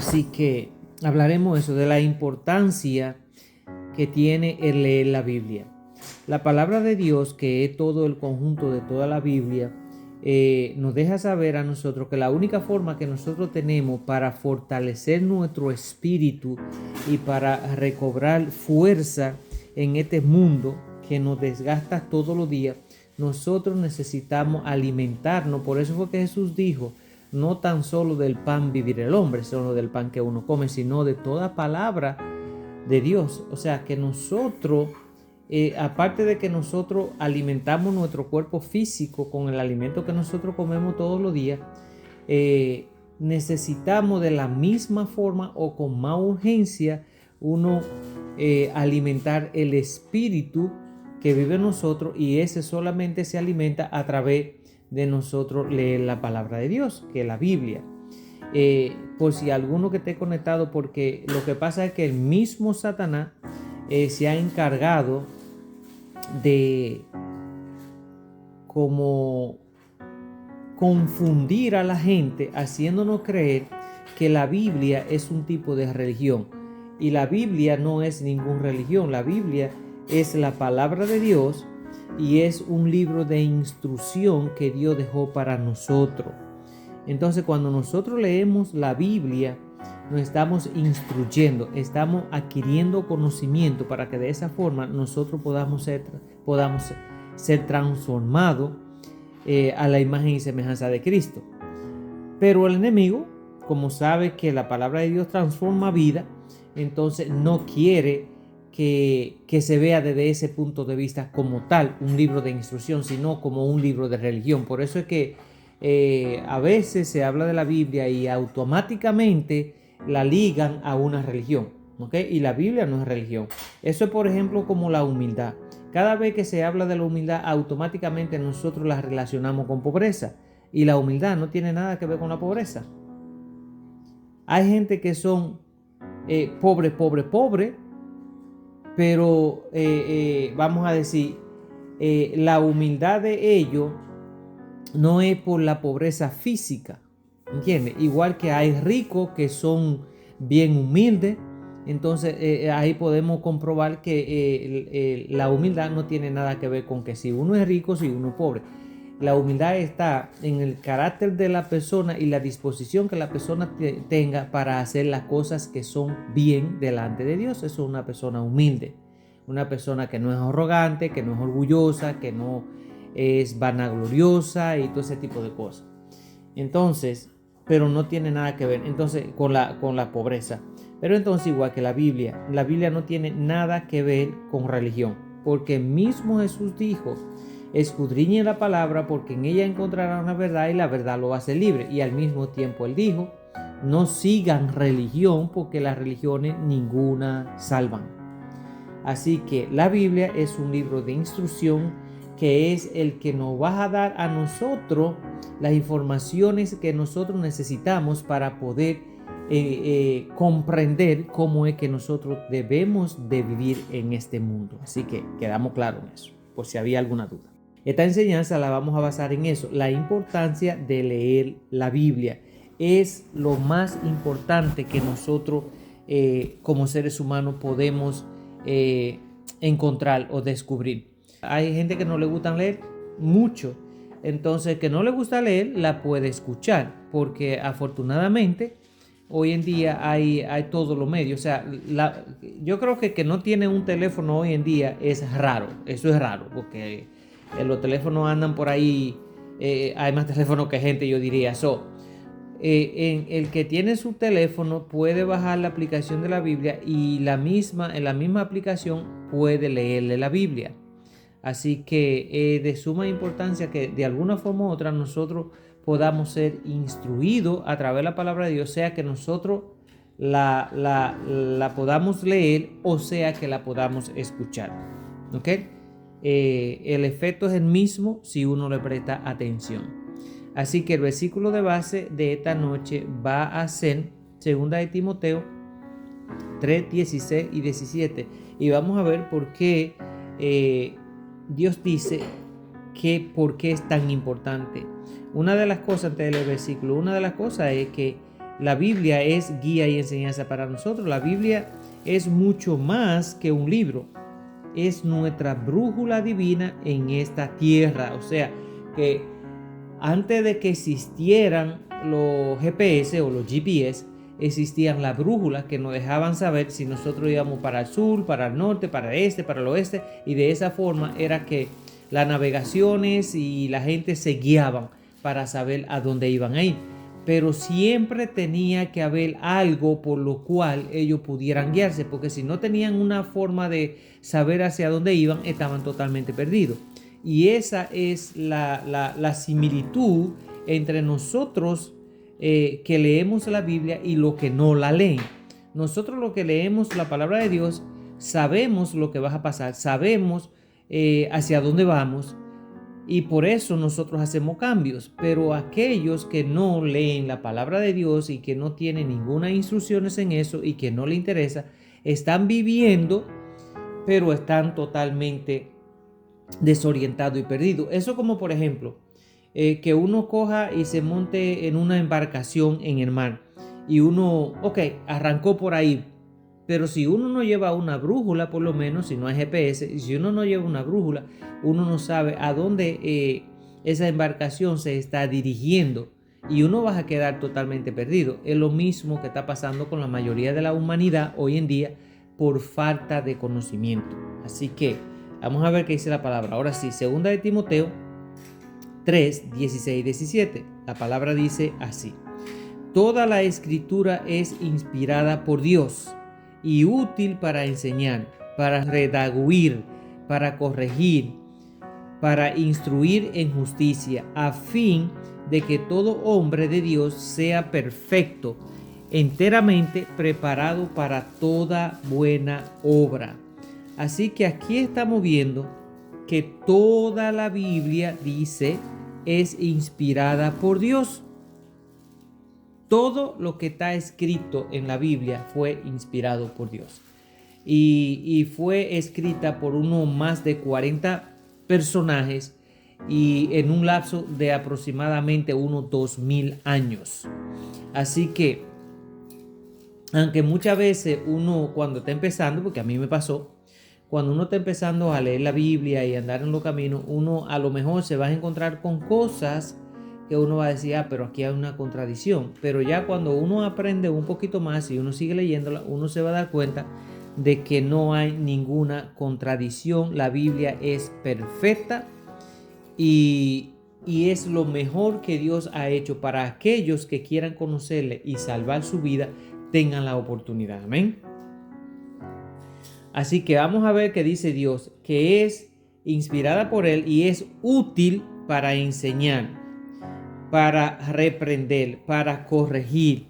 Así que hablaremos eso, de la importancia que tiene el leer la Biblia. La palabra de Dios, que es todo el conjunto de toda la Biblia, nos deja saber a nosotros que la única forma que nosotros tenemos para fortalecer nuestro espíritu y para recobrar fuerza en este mundo que nos desgasta todos los días, nosotros necesitamos alimentarnos. Por eso fue que Jesús dijo: no tan solo del pan vivirá el hombre, solo del pan que uno come, sino de toda palabra de Dios. O sea que nosotros, aparte de que nosotros alimentamos nuestro cuerpo físico con el alimento que nosotros comemos todos los días, necesitamos de la misma forma o con más urgencia uno alimentar el espíritu que vive en nosotros, y ese solamente se alimenta a través de nosotros leer la palabra de Dios, que es la Biblia. Por si alguno que esté conectado, porque lo que pasa es que el mismo Satanás se ha encargado de como confundir a la gente, haciéndonos creer que la Biblia es un tipo de religión. Y la Biblia no es ninguna religión. La Biblia es la palabra de Dios y es un libro de instrucción que Dios dejó para nosotros. Entonces, cuando nosotros leemos la Biblia, nos estamos instruyendo, estamos adquiriendo conocimiento para que de esa forma nosotros podamos ser transformados a la imagen y semejanza de Cristo. Pero el enemigo, como sabe que la palabra de Dios transforma vida, entonces no quiere que se vea desde ese punto de vista como tal un libro de instrucción, sino como un libro de religión. Por eso es que a veces se habla de la Biblia y automáticamente la ligan a una religión, ¿ok? Y la Biblia no es religión. Eso es, por ejemplo, como la humildad. Cada vez que se habla de la humildad, automáticamente nosotros la relacionamos con pobreza, y la humildad no tiene nada que ver con la pobreza. Hay gente que son pobre, pero vamos a decir, la humildad de ellos no es por la pobreza física, ¿entiendes? Igual que hay ricos que son bien humildes. Entonces ahí podemos comprobar que la humildad no tiene nada que ver con que si uno es rico, si uno es pobre. La humildad está en el carácter de la persona y la disposición que la persona tenga para hacer las cosas que son bien delante de Dios. Eso es una persona humilde, una persona que no es arrogante, que no es orgullosa, que no es vanagloriosa y todo ese tipo de cosas. Entonces, pero no tiene nada que ver entonces con la pobreza. Pero entonces, igual que la Biblia no tiene nada que ver con religión, porque mismo Jesús dijo: escudriñen la palabra, porque en ella encontrarán la verdad y la verdad lo hace libre. Y al mismo tiempo él dijo: no sigan religión, porque las religiones ninguna salvan. Así que la Biblia es un libro de instrucción, que es el que nos va a dar a nosotros las informaciones que nosotros necesitamos para poder comprender cómo es que nosotros debemos de vivir en este mundo. Así que quedamos claros en eso, por si había alguna duda. Esta enseñanza la vamos a basar en eso, la importancia de leer la Biblia. Es lo más importante que nosotros como seres humanos podemos encontrar o descubrir. Hay gente que no le gusta leer mucho, entonces que no le gusta leer la puede escuchar, porque afortunadamente hoy en día hay todos los medios. O sea, yo creo que no tiene un teléfono hoy en día es raro. Eso es raro, porque los teléfonos andan por ahí, hay más teléfonos que gente, yo diría. En el que tiene su teléfono puede bajar la aplicación de la Biblia, y en la misma aplicación puede leerle la Biblia. Así que de suma importancia que de alguna forma u otra nosotros podamos ser instruidos a través de la palabra de Dios, sea que nosotros la podamos leer o sea que la podamos escuchar. ¿Ok? El efecto es el mismo si uno le presta atención. Así que el versículo de base de esta noche va a ser 2 de Timoteo 3, 16 y 17. Y vamos a ver por qué Dios dice que por qué es tan importante. Una de las cosas, antes del versículo, una de las cosas es que la Biblia es guía y enseñanza para nosotros. La Biblia es mucho más que un libro. Es nuestra brújula divina en esta tierra. O sea, que antes de que existieran los GPS o los GPS, existían las brújulas que nos dejaban saber si nosotros íbamos para el sur, para el norte, para el este, para el oeste, y de esa forma era que las navegaciones y la gente se guiaban para saber a dónde iban a ir. Pero siempre tenía que haber algo por lo cual ellos pudieran guiarse, porque si no tenían una forma de saber hacia dónde iban, estaban totalmente perdidos. Y esa es la similitud entre nosotros que leemos la Biblia y los que no la leen. Nosotros los que leemos la palabra de Dios sabemos lo que va a pasar, sabemos hacia dónde vamos, y por eso nosotros hacemos cambios. Pero aquellos que no leen la palabra de Dios y que no tienen ninguna instrucciones en eso y que no les interesa, están viviendo, pero están totalmente desorientados y perdidos. Eso como por ejemplo, que uno coja y se monte en una embarcación en el mar y uno, arrancó por ahí. Pero si uno no lleva una brújula, por lo menos, si no hay GPS, y si uno no lleva una brújula, uno no sabe a dónde esa embarcación se está dirigiendo y uno va a quedar totalmente perdido. Es lo mismo que está pasando con la mayoría de la humanidad hoy en día por falta de conocimiento. Así que vamos a ver qué dice la palabra. Ahora sí, 2 de Timoteo 3, 16, 17. La palabra dice así: toda la escritura es inspirada por Dios y útil para enseñar, para redarguir, para corregir, para instruir en justicia, a fin de que todo hombre de Dios sea perfecto, enteramente preparado para toda buena obra. Así que aquí estamos viendo que toda la Biblia, dice, es inspirada por Dios. Todo lo que está escrito en la Biblia fue inspirado por Dios. Y fue escrita por más de 40 personajes y en un lapso de aproximadamente unos 2000 años. Así que, aunque muchas veces uno cuando está empezando, porque a mí me pasó, cuando uno está empezando a leer la Biblia y andar en los caminos, uno a lo mejor se va a encontrar con cosas que uno va a decir, pero aquí hay una contradicción. Pero ya cuando uno aprende un poquito más y uno sigue leyéndola, uno se va a dar cuenta de que no hay ninguna contradicción. La Biblia es perfecta y es lo mejor que Dios ha hecho para aquellos que quieran conocerle y salvar su vida, tengan la oportunidad. Amén. Así que vamos a ver qué dice Dios, que es inspirada por Él y es útil para enseñar, para reprender, para corregir,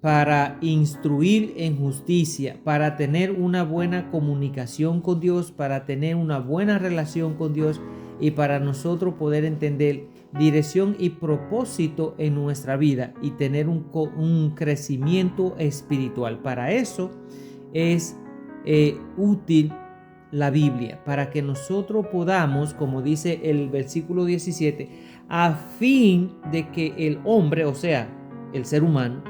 para instruir en justicia, para tener una buena comunicación con Dios, para tener una buena relación con Dios y para nosotros poder entender dirección y propósito en nuestra vida y tener un crecimiento espiritual. Para eso es útil la Biblia, para que nosotros podamos, como dice el versículo 17, a fin de que el hombre, o sea, el ser humano,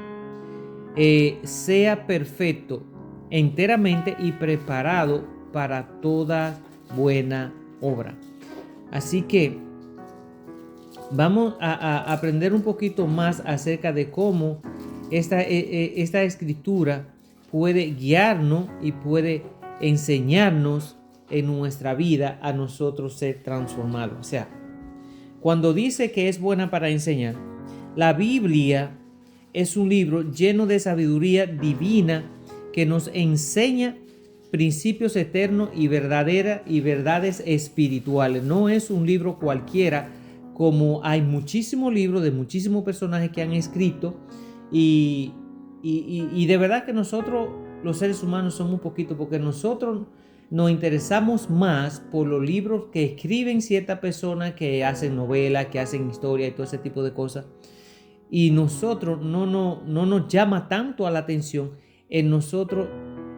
sea perfecto enteramente y preparado para toda buena obra. Así que vamos a aprender un poquito más acerca de cómo esta escritura puede guiarnos y puede enseñarnos en nuestra vida a nosotros ser transformados. O sea, cuando dice que es buena para enseñar, la Biblia es un libro lleno de sabiduría divina que nos enseña principios eternos y verdades espirituales. No es un libro cualquiera, como hay muchísimos libros de muchísimos personajes que han escrito y de verdad que nosotros los seres humanos somos un poquito, porque nosotros nos interesamos más por los libros que escriben ciertas personas que hacen novelas, que hacen historia y todo ese tipo de cosas. Y nosotros no nos llama tanto a la atención en nosotros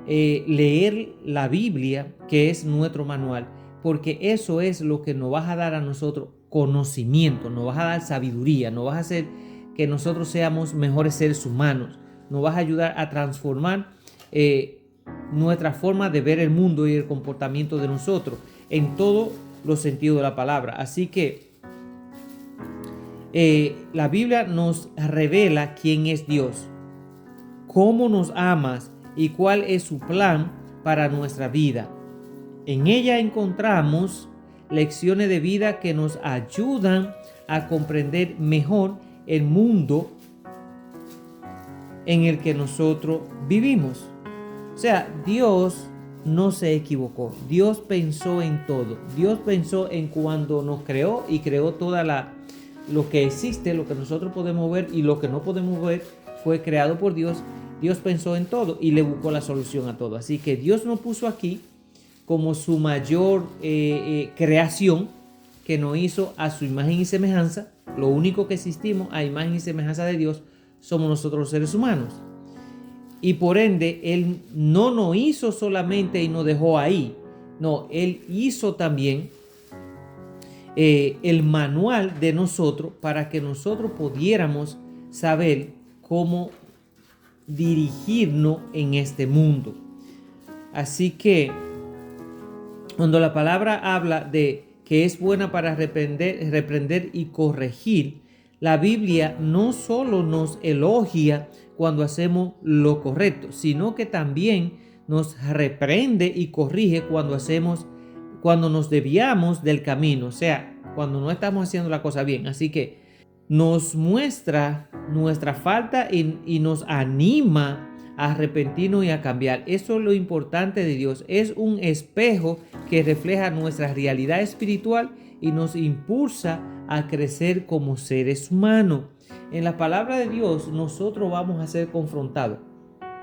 leer la Biblia, que es nuestro manual, porque eso es lo que nos va a dar a nosotros conocimiento, nos va a dar sabiduría, nos va a hacer que nosotros seamos mejores seres humanos. Nos vas a ayudar a transformar nuestra forma de ver el mundo y el comportamiento de nosotros en todos los sentidos de la palabra. Así que la Biblia nos revela quién es Dios, cómo nos amas y cuál es su plan para nuestra vida. En ella encontramos lecciones de vida que nos ayudan a comprender mejor el mundo en el que nosotros vivimos. O sea, Dios no se equivocó. Dios pensó en todo. Dios pensó en cuando nos creó y creó lo que existe, lo que nosotros podemos ver y lo que no podemos ver fue creado por Dios. Dios pensó en todo y le buscó la solución a todo. Así que Dios nos puso aquí como su mayor creación, que nos hizo a su imagen y semejanza. Lo único que existimos a imagen y semejanza de Dios somos nosotros los seres humanos. Y por ende, Él no nos hizo solamente y nos dejó ahí. No, Él hizo también el manual de nosotros para que nosotros pudiéramos saber cómo dirigirnos en este mundo. Así que cuando la palabra habla de que es buena para reprender y corregir, la Biblia no solo nos elogia cuando hacemos lo correcto, sino que también nos reprende y corrige cuando nos desviamos del camino, o sea, cuando no estamos haciendo la cosa bien. Así que nos muestra nuestra falta y nos anima a arrepentirnos y a cambiar. Eso es lo importante de Dios. Es un espejo que refleja nuestra realidad espiritual y nos impulsa a crecer como seres humanos. En la palabra de Dios nosotros vamos a ser confrontados.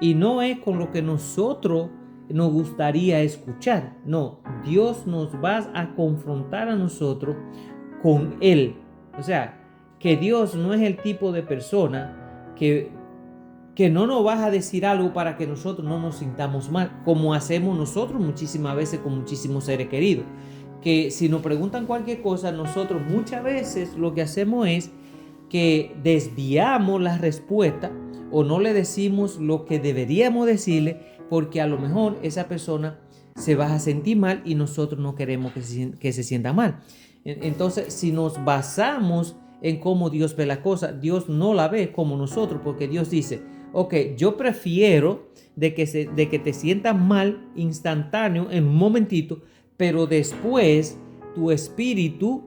Y no es con lo que nosotros nos gustaría escuchar. No, Dios nos va a confrontar a nosotros con Él. O sea, que Dios no es el tipo de persona que no nos vas a decir algo para que nosotros no nos sintamos mal, como hacemos nosotros muchísimas veces con muchísimos seres queridos. Que si nos preguntan cualquier cosa, nosotros muchas veces lo que hacemos es que desviamos la respuesta o no le decimos lo que deberíamos decirle, porque a lo mejor esa persona se va a sentir mal y nosotros no queremos que se sienta mal. Entonces, si nos basamos en cómo Dios ve la cosa, Dios no la ve como nosotros, porque Dios dice: ok, yo prefiero de que te sientas mal instantáneo en un momentito, pero después tu espíritu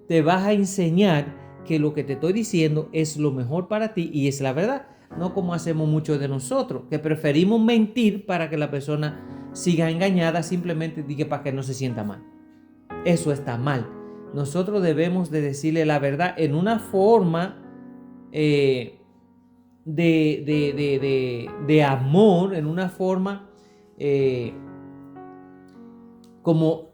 te vas a enseñar que lo que te estoy diciendo es lo mejor para ti y es la verdad. No como hacemos muchos de nosotros, que preferimos mentir para que la persona siga engañada, simplemente para que no se sienta mal. Eso está mal. Nosotros debemos de decirle la verdad en una forma de amor, en una forma como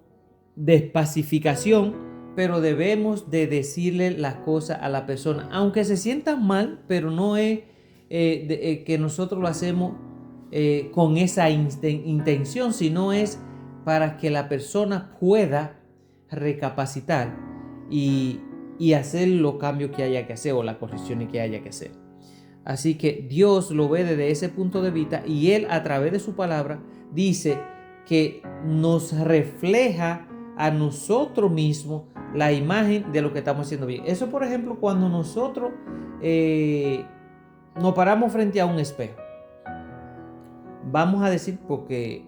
de pacificación, pero debemos de decirle las cosas a la persona, aunque se sientan mal, pero no es que nosotros lo hacemos con esa intención, sino es para que la persona pueda recapacitar y hacer los cambios que haya que hacer o las correcciones que haya que hacer. Así que Dios lo ve desde ese punto de vista y Él a través de su palabra dice que nos refleja a nosotros mismos la imagen de lo que estamos haciendo bien. Eso, por ejemplo, cuando nosotros nos paramos frente a un espejo, vamos a decir, porque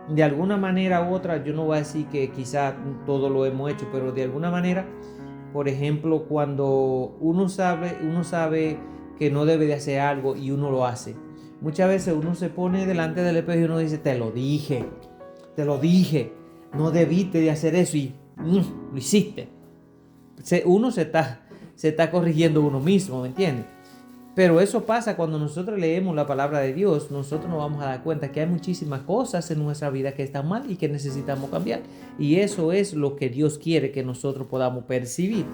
de alguna manera u otra, yo no voy a decir que quizá todo lo hemos hecho, pero de alguna manera, por ejemplo, cuando uno sabe que no debe de hacer algo y uno lo hace, muchas veces uno se pone delante del espejo y uno dice: te lo dije, no debiste de hacer eso y lo hiciste. Uno se está corrigiendo uno mismo, ¿me entiendes? Pero eso pasa cuando nosotros leemos la palabra de Dios. Nosotros nos vamos a dar cuenta que hay muchísimas cosas en nuestra vida que están mal y que necesitamos cambiar. Y eso es lo que Dios quiere que nosotros podamos percibir.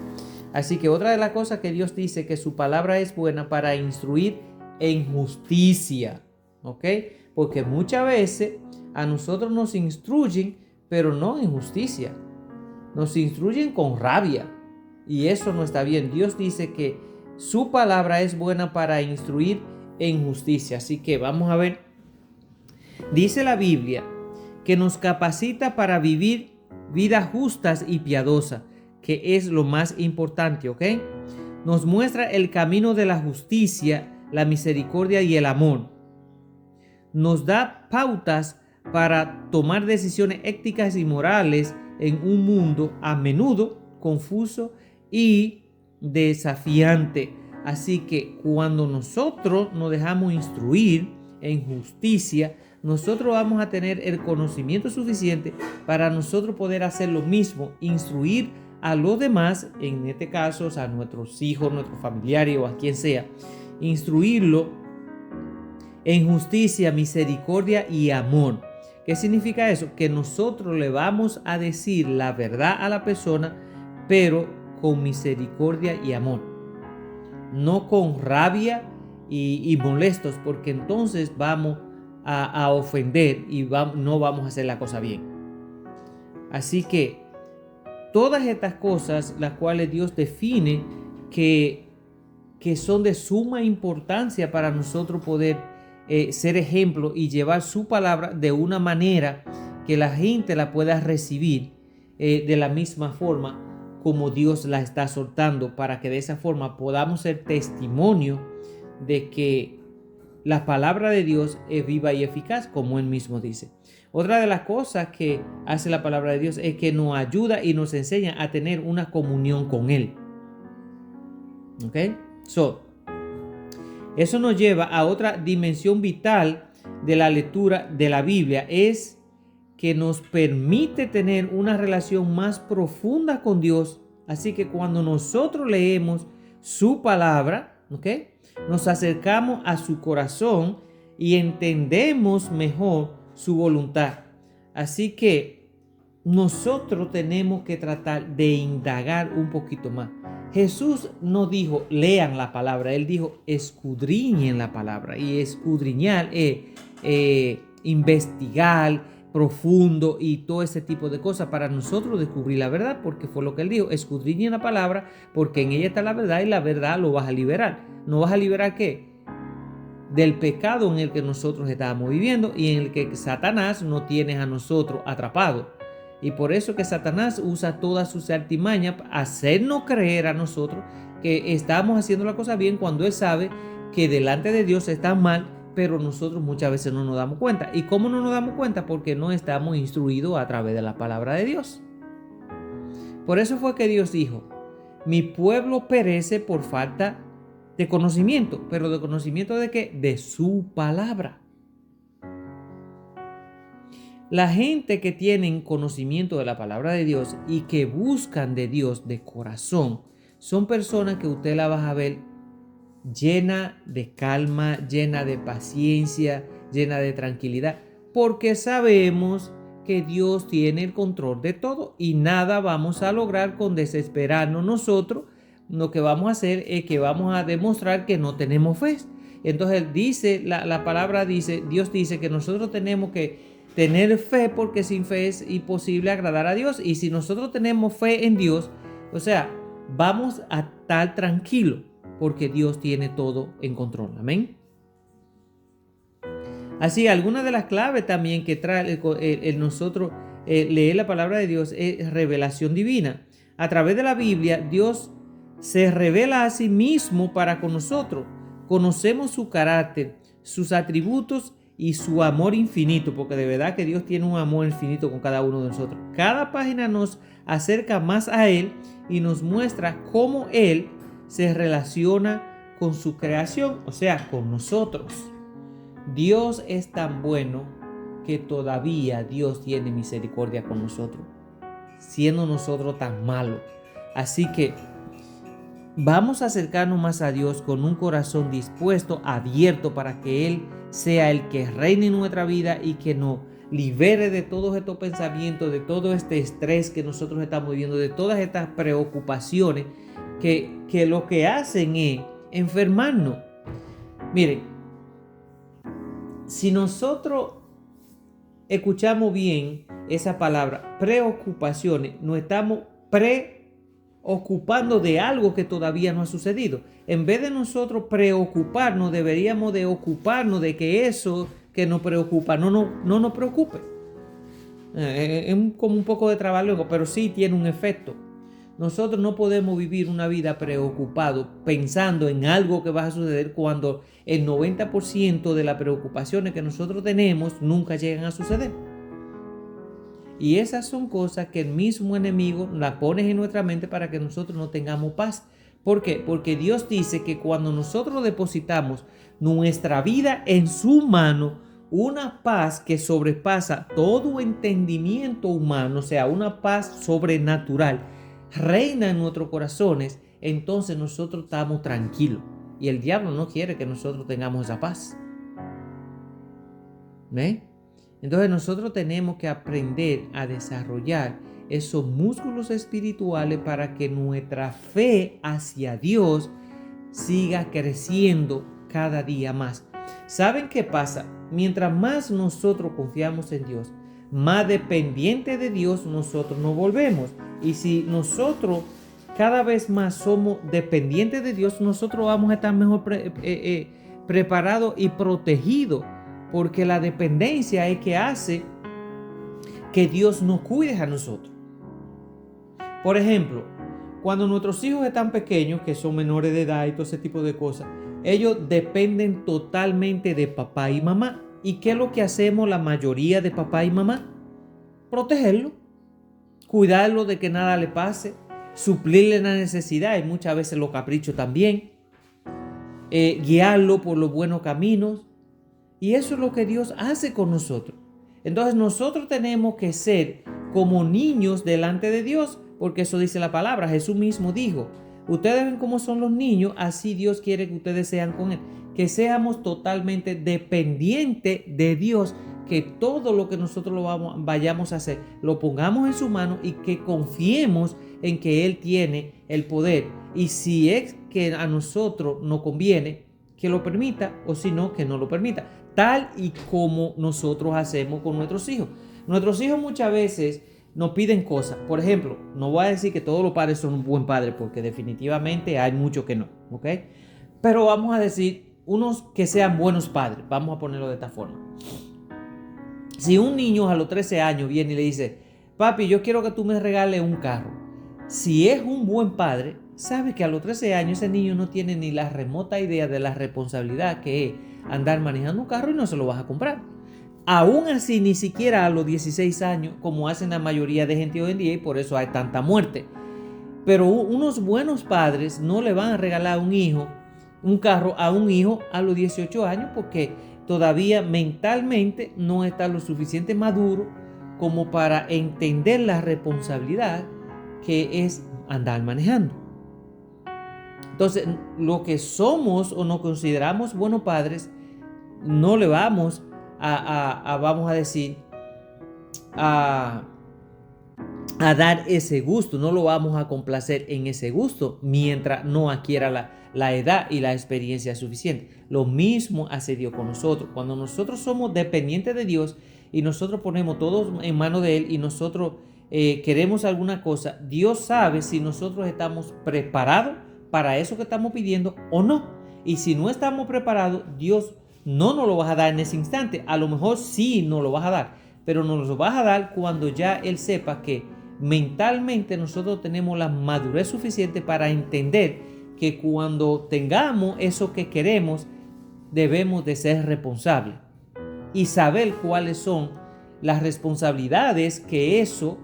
Así que otra de las cosas que Dios dice, que su palabra es buena para instruir en justicia. ¿Ok? Porque muchas veces a nosotros nos instruyen, pero no en justicia. Nos instruyen con rabia. Y eso no está bien. Dios dice que Su palabra es buena para instruir en justicia. Así que vamos a ver. Dice la Biblia que nos capacita para vivir vidas justas y piadosas, que es lo más importante, ¿ok? Nos muestra el camino de la justicia, la misericordia y el amor. Nos da pautas para tomar decisiones éticas y morales en un mundo a menudo confuso y desafiante. Así que cuando nosotros nos dejamos instruir en justicia, nosotros vamos a tener el conocimiento suficiente para nosotros poder hacer lo mismo, instruir a los demás, en este caso a nuestros hijos, nuestros familiares o a quien sea, instruirlo en justicia, misericordia y amor. ¿Qué significa eso? Que nosotros le vamos a decir la verdad a la persona, pero con misericordia y amor, no con rabia y molestos, porque entonces vamos a ofender y no vamos a hacer la cosa bien. Así que todas estas cosas, las cuales Dios define que son de suma importancia para nosotros poder ser ejemplo y llevar su palabra de una manera que la gente la pueda recibir de la misma forma como Dios la está soltando, para que de esa forma podamos ser testimonio de que la palabra de Dios es viva y eficaz, como él mismo dice. Otra de las cosas que hace la palabra de Dios es que nos ayuda y nos enseña a tener una comunión con él. ¿Ok? Eso nos lleva a otra dimensión vital de la lectura de la Biblia, es que nos permite tener una relación más profunda con Dios. Así que cuando nosotros leemos su palabra, ¿ok?, nos acercamos a su corazón y entendemos mejor su voluntad. Así que nosotros tenemos que tratar de indagar un poquito más. Jesús no dijo lean la palabra, él dijo escudriñen la palabra. Y escudriñar es investigar profundo y todo ese tipo de cosas para nosotros descubrir la verdad, porque fue lo que él dijo: escudriñen la palabra porque en ella está la verdad y la verdad lo vas a liberar. ¿No vas a liberar qué? Del pecado en el que nosotros estábamos viviendo y en el que Satanás no tiene a nosotros atrapados. Y por eso que Satanás usa todas sus artimañas para hacernos creer a nosotros que estamos haciendo la cosa bien, cuando él sabe que delante de Dios está mal, pero nosotros muchas veces no nos damos cuenta. ¿Y cómo no nos damos cuenta? Porque no estamos instruidos a través de la palabra de Dios. Por eso fue que Dios dijo: mi pueblo perece por falta de conocimiento. ¿Pero de conocimiento de qué? De su palabra. La gente que tienen conocimiento de la palabra de Dios y que buscan de Dios de corazón, son personas que usted la va a ver llena de calma, llena de paciencia, llena de tranquilidad, porque sabemos que Dios tiene el control de todo y nada vamos a lograr con desesperarnos nosotros. Lo que vamos a hacer es que vamos a demostrar que no tenemos fe. Entonces dice, la palabra dice, Dios dice que nosotros tenemos que tener fe, porque sin fe es imposible agradar a Dios. Y si nosotros tenemos fe en Dios, o sea, vamos a estar tranquilos porque Dios tiene todo en control. Amén. Así, alguna de las claves también que trae nosotros leer la palabra de Dios es revelación divina. A través de la Biblia, Dios se revela a sí mismo para con nosotros. Conocemos su carácter, sus atributos y su amor infinito, porque de verdad que Dios tiene un amor infinito con cada uno de nosotros. Cada página nos acerca más a Él y nos muestra cómo Él se relaciona con su creación, o sea, con nosotros. Dios es tan bueno que todavía Dios tiene misericordia con nosotros, siendo nosotros tan malos. Así que vamos a acercarnos más a Dios con un corazón dispuesto, abierto, para que Él sea el que reine en nuestra vida y que nos libere de todos estos pensamientos, de todo este estrés que nosotros estamos viviendo, de todas estas preocupaciones que lo que hacen es enfermarnos. Miren, si nosotros escuchamos bien esa palabra, preocupaciones, no estamos ocupando de algo que todavía no ha sucedido. En vez de nosotros preocuparnos, deberíamos de ocuparnos de que eso que nos preocupa no nos preocupe. Es como un poco de trabajo, pero sí tiene un efecto. Nosotros no podemos vivir una vida preocupado pensando en algo que va a suceder cuando el 90% de las preocupaciones que nosotros tenemos nunca llegan a suceder. Y esas son cosas que el mismo enemigo las pone en nuestra mente para que nosotros no tengamos paz. ¿Por qué? Porque Dios dice que cuando nosotros depositamos nuestra vida en su mano, una paz que sobrepasa todo entendimiento humano, o sea, una paz sobrenatural, reina en nuestros corazones, entonces nosotros estamos tranquilos. Y el diablo no quiere que nosotros tengamos esa paz. ¿Ve? Entonces nosotros tenemos que aprender a desarrollar esos músculos espirituales para que nuestra fe hacia Dios siga creciendo cada día más. ¿Saben qué pasa? Mientras más nosotros confiamos en Dios, más dependiente de Dios nosotros nos volvemos. Y si nosotros cada vez más somos dependientes de Dios, nosotros vamos a estar mejor preparados y protegidos. Porque la dependencia es que hace que Dios nos cuide a nosotros. Por ejemplo, cuando nuestros hijos están pequeños, que son menores de edad y todo ese tipo de cosas, ellos dependen totalmente de papá y mamá. ¿Y qué es lo que hacemos la mayoría de papá y mamá? Protegerlo, cuidarlo de que nada le pase, suplirle la necesidad y muchas veces los caprichos también, guiarlo por los buenos caminos. Y eso es lo que Dios hace con nosotros. Entonces nosotros tenemos que ser como niños delante de Dios, porque eso dice la palabra. Jesús mismo dijo, ustedes ven cómo son los niños, así Dios quiere que ustedes sean con Él. Que seamos totalmente dependientes de Dios, que todo lo que nosotros vayamos a hacer, lo pongamos en su mano y que confiemos en que Él tiene el poder. Y si es que a nosotros nos conviene, que lo permita, o si no, que no lo permita. Tal y como nosotros hacemos con nuestros hijos. Nuestros hijos muchas veces nos piden cosas. Por ejemplo, no voy a decir que todos los padres son un buen padre, porque definitivamente hay muchos que no, ¿ok? Pero vamos a decir unos que sean buenos padres. Vamos a ponerlo de esta forma. Si un niño a los 13 años viene y le dice, papi, yo quiero que tú me regales un carro. Si es un buen padre, sabe que a los 13 años ese niño no tiene ni la remota idea de la responsabilidad que es andar manejando un carro y no se lo vas a comprar. Aún así, ni siquiera a los 16 años, como hacen la mayoría de gente hoy en día, y por eso hay tanta muerte. Pero unos buenos padres no le van a regalar un carro a un hijo a los 18 años porque todavía mentalmente no está lo suficiente maduro como para entender la responsabilidad que es andar manejando. Entonces, lo que somos o nos consideramos buenos padres, no le vamos vamos a decir, a dar ese gusto, no lo vamos a complacer en ese gusto mientras no adquiera la edad y la experiencia suficiente. Lo mismo hace Dios con nosotros. Cuando nosotros somos dependientes de Dios y nosotros ponemos todo en manos de Él y nosotros queremos alguna cosa, Dios sabe si nosotros estamos preparados para eso que estamos pidiendo o no. Y si no estamos preparados, Dios no nos lo va a dar en ese instante. A lo mejor sí nos lo vas a dar, pero nos lo vas a dar cuando ya Él sepa que mentalmente nosotros tenemos la madurez suficiente para entender que cuando tengamos eso que queremos, debemos de ser responsables y saber cuáles son las responsabilidades que eso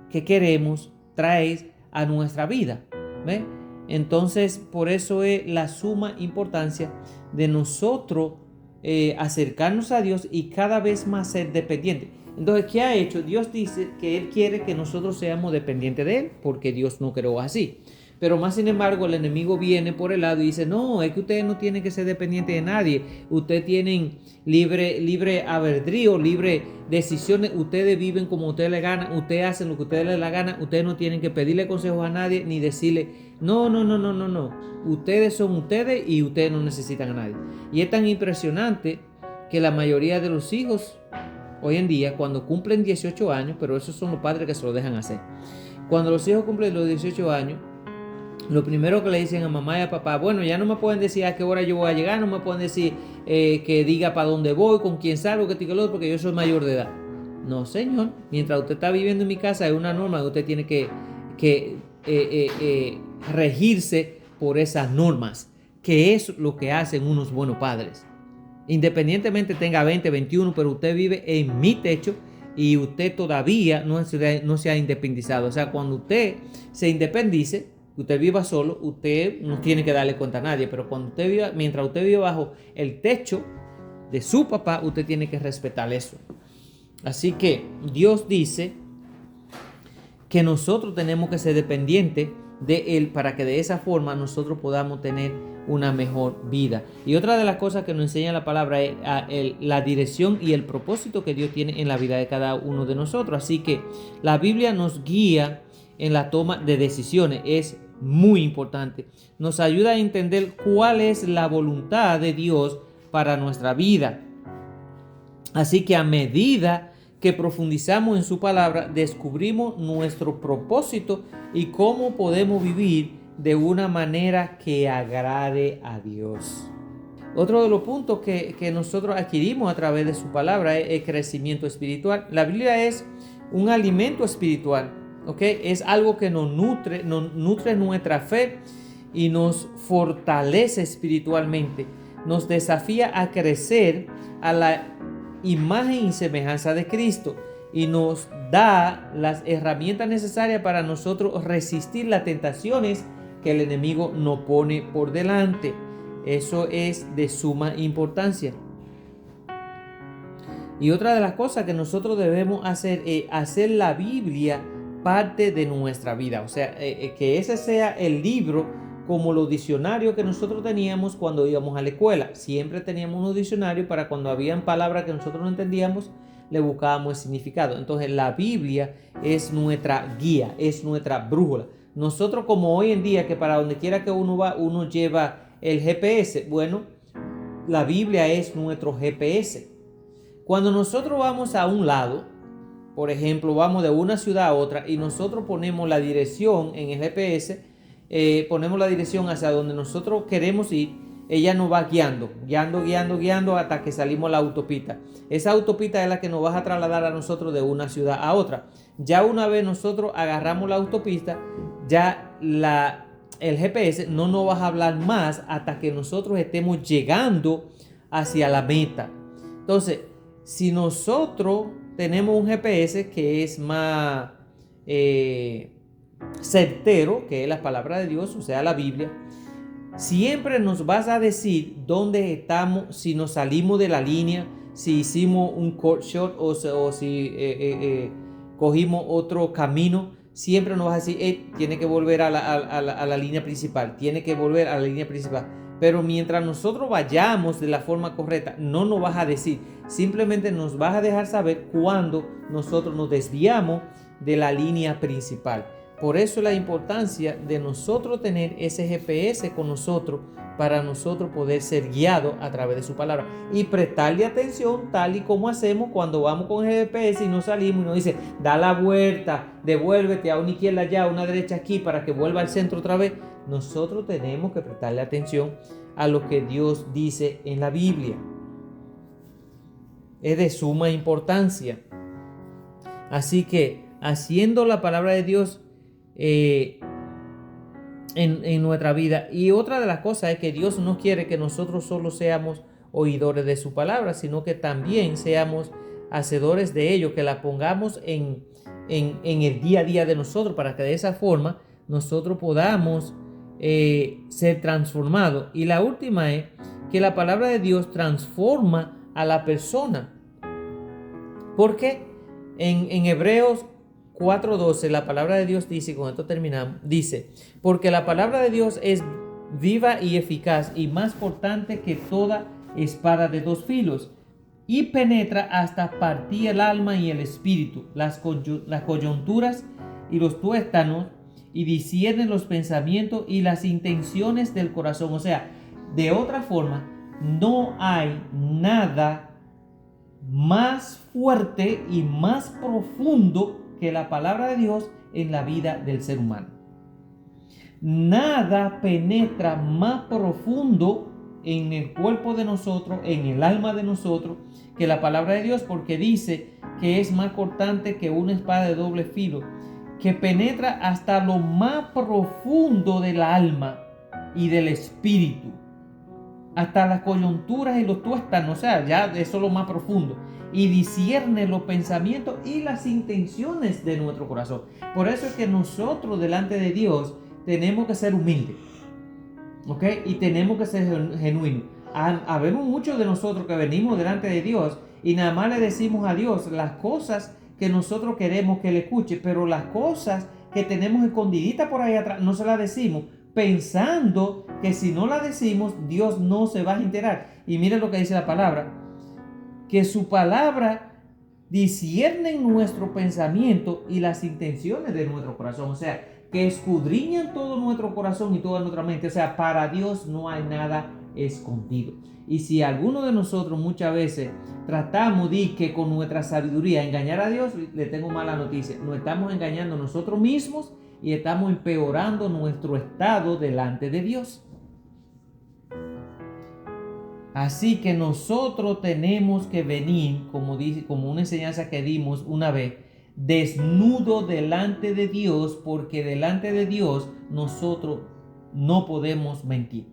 que queremos trae a nuestra vida. ¿Ve? Entonces, por eso es la suma importancia de nosotros acercarnos a Dios y cada vez más ser dependientes. Entonces, ¿qué ha hecho? Dios dice que Él quiere que nosotros seamos dependientes de Él, porque Dios no creó así. Pero más sin embargo, el enemigo viene por el lado y dice, no, es que ustedes no tienen que ser dependientes de nadie. Ustedes tienen libre albedrío, libre decisiones. Ustedes viven como ustedes les gana. Ustedes hacen lo que ustedes les la gana. Ustedes no tienen que pedirle consejos a nadie ni decirle, no. Ustedes son ustedes y ustedes no necesitan a nadie. Y es tan impresionante que la mayoría de los hijos hoy en día, cuando cumplen 18 años, pero esos son los padres que se lo dejan hacer. Cuando los hijos cumplen los 18 años, lo primero que le dicen a mamá y a papá, bueno, ya no me pueden decir a qué hora yo voy a llegar, no me pueden decir que diga para dónde voy, con quién salgo, que lo otro, porque yo soy mayor de edad. No, señor, mientras usted está viviendo en mi casa hay una norma que usted tiene que regirse por esas normas, que es lo que hacen unos buenos padres. Independientemente tenga 20, 21, pero usted vive en mi techo y usted todavía no se ha independizado. O sea, cuando usted se independice, usted viva solo, usted no tiene que darle cuenta a nadie, pero mientras usted vive bajo el techo de su papá, usted tiene que respetar eso. Así que Dios dice que nosotros tenemos que ser dependientes de Él para que de esa forma nosotros podamos tener una mejor vida. Y otra de las cosas que nos enseña la palabra es la dirección y el propósito que Dios tiene en la vida de cada uno de nosotros. Así que la Biblia nos guía en la toma de decisiones. Es muy importante. Nos ayuda a entender cuál es la voluntad de Dios para nuestra vida. Así que a medida que profundizamos en su palabra, descubrimos nuestro propósito y cómo podemos vivir de una manera que agrade a Dios. Otro de los puntos que nosotros adquirimos a través de su palabra es el crecimiento espiritual. La Biblia es un alimento espiritual, ¿ok? Es algo que nos nutre nuestra fe y nos fortalece espiritualmente. Nos desafía a crecer a la imagen y semejanza de Cristo y nos da las herramientas necesarias para nosotros resistir las tentaciones que el enemigo nos pone por delante. Eso es de suma importancia. Y otra de las cosas que nosotros debemos hacer es hacer la Biblia parte de nuestra vida. O sea, que ese sea el libro como los diccionarios que nosotros teníamos cuando íbamos a la escuela. Siempre teníamos unos diccionarios para cuando habían palabras que nosotros no entendíamos, le buscábamos el significado. Entonces la Biblia es nuestra guía, es nuestra brújula. Nosotros como hoy en día que para donde quiera que uno va, uno lleva el GPS. Bueno, la Biblia es nuestro GPS. Cuando nosotros vamos a un lado, por ejemplo, vamos de una ciudad a otra y nosotros ponemos la dirección en el GPS, ponemos la dirección hacia donde nosotros queremos ir, ella nos va guiando hasta que salimos a la autopista. Esa autopista es la que nos va a trasladar a nosotros de una ciudad a otra. Ya una vez nosotros agarramos la autopista, ya el GPS no nos va a hablar más hasta que nosotros estemos llegando hacia la meta. Entonces, si nosotros tenemos un GPS que es más certero, que es la palabra de Dios, o sea, la Biblia, siempre nos vas a decir dónde estamos, si nos salimos de la línea, si hicimos un cut short o si cogimos otro camino. Siempre nos vas a decir, tiene que volver a la línea principal, tiene que volver a la línea principal. Pero mientras nosotros vayamos de la forma correcta, no nos vas a decir, simplemente nos vas a dejar saber cuando nosotros nos desviamos de la línea principal. Por eso la importancia de nosotros tener ese GPS con nosotros para nosotros poder ser guiados a través de su palabra y prestarle atención tal y como hacemos cuando vamos con el GPS y nos salimos y nos dice, da la vuelta, devuélvete a una izquierda allá, a una derecha aquí para que vuelva al centro otra vez. Nosotros tenemos que prestarle atención a lo que Dios dice en la Biblia. Es de suma importancia. Así que haciendo la palabra de Dios en nuestra vida. Y otra de las cosas es que Dios no quiere que nosotros solo seamos oidores de su palabra, sino que también seamos hacedores de ello, que la pongamos en el día a día de nosotros, para que de esa forma nosotros podamos ser transformados. Y la última es que la palabra de Dios transforma a la persona. Porque en Hebreos 4:12 la palabra de Dios dice, y con esto terminamos, dice, porque la palabra de Dios es viva y eficaz y más cortante que toda espada de dos filos y penetra hasta partir el alma y el espíritu, las coyunturas y los tuétanos, y discierne los pensamientos y las intenciones del corazón. O sea, de otra forma, no hay nada más fuerte y más profundo que la palabra de Dios en la vida del ser humano. Nada penetra más profundo en el cuerpo de nosotros, en el alma de nosotros, que la palabra de Dios, porque dice que es más cortante que una espada de doble filo, que penetra hasta lo más profundo del alma y del espíritu, hasta las coyunturas y los tuétanos, o sea, ya eso es lo más profundo, y discierne los pensamientos y las intenciones de nuestro corazón. Por eso es que nosotros delante de Dios tenemos que ser humildes, ¿ok? Y tenemos que ser genuinos. Habemos muchos de nosotros que venimos delante de Dios y nada más le decimos a Dios las cosas que nosotros queremos que le escuche, pero las cosas que tenemos escondiditas por ahí atrás no se las decimos, pensando que si no las decimos, Dios no se va a enterar. Y mire lo que dice la palabra, que su palabra discierne nuestro pensamiento y las intenciones de nuestro corazón, o sea, que escudriñan todo nuestro corazón y toda nuestra mente. O sea, para Dios no hay nada escondido. Y si alguno de nosotros muchas veces tratamos de que con nuestra sabiduría engañar a Dios, le tengo mala noticia, nos estamos engañando nosotros mismos y estamos empeorando nuestro estado delante de Dios. Así que nosotros tenemos que venir, como una enseñanza que dimos una vez, desnudo delante de Dios, porque delante de Dios nosotros no podemos mentir.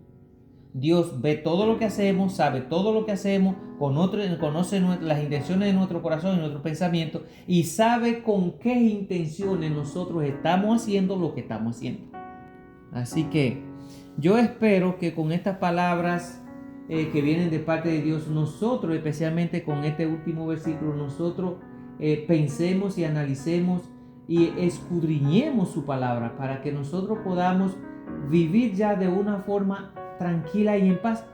Dios ve todo lo que hacemos, sabe todo lo que hacemos, conoce las intenciones de nuestro corazón y nuestro pensamiento y sabe con qué intenciones nosotros estamos haciendo lo que estamos haciendo. Así que yo espero que con estas palabras que vienen de parte de Dios, nosotros, especialmente con este último versículo, nosotros pensemos y analicemos y escudriñemos su palabra para que nosotros podamos vivir ya de una forma tranquila y en paz.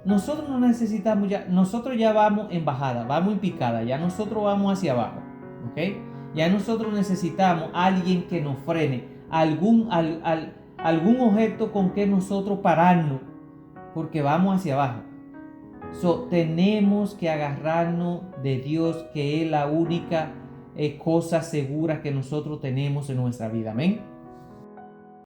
Nosotros no necesitamos ya, nosotros ya vamos en bajada, vamos en picada, ya nosotros vamos hacia abajo, ¿ok? Ya nosotros necesitamos alguien que nos frene, algún objeto con que nosotros pararnos, porque vamos hacia abajo. Tenemos que agarrarnos de Dios, que es la única cosa segura que nosotros tenemos en nuestra vida. Amén.